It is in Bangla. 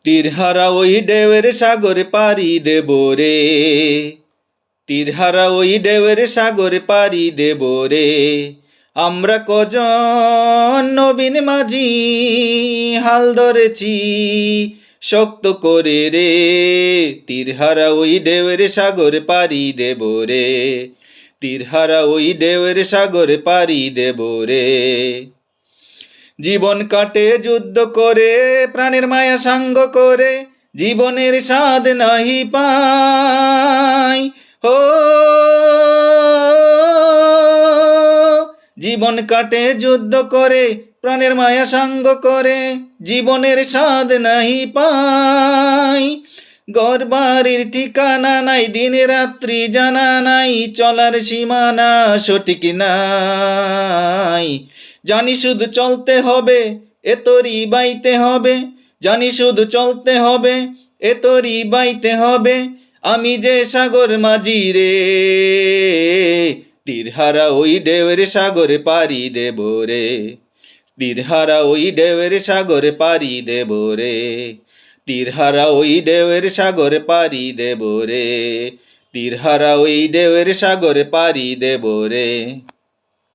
তীরহারা ওই ঢেউয়ের সাগরে পাড়ি দেব রে, তীরহারা ওই ঢেউয়ের সাগরে পাড়ি দেব রে। আমরা কজন নবীন মাঝি হাল ধরেছি শক্ত করে রে, তীরহারা ওই ঢেউয়ের সাগরে পাড়ি দেব রে, তীরহারা ওই ঢেউয়ের সাগরে পাড়ি দেব রে। জীবন কাটে যুদ্ধ করে, প্রাণের মায়া সাঙ্গ করে, জীবনের স্বাদ নাহি পাই। ও জীবন কাটে যুদ্ধ করে, প্রাণের মায়া সাঙ্গ করে, জীবনের স্বাদ নাহি পাই। ঘর বাড়ির ঠিকানা নাই, দিনে রাত্রি জানা নাই, চলার সীমানা সঠিক নাই। জানি শুধু চলতে হবে, এ তোরই বাইতে হবে, জানি শুধু চলতে হবে, এ তোরই বাইতে হবে। আমি যে সাগর মাঝি রে, তীরহারা ওই ঢেউয়ের সাগরে পাড়ি দেব রে, তীরহারা ওই ঢেউয়ের সাগরে পাড়ি দেব রে, তীরহারা ওই ঢেউয়ের সাগরে পাড়ি দেব রে, তীরহারা ওই ঢেউয়ের সাগরে পাড়ি দেব রে।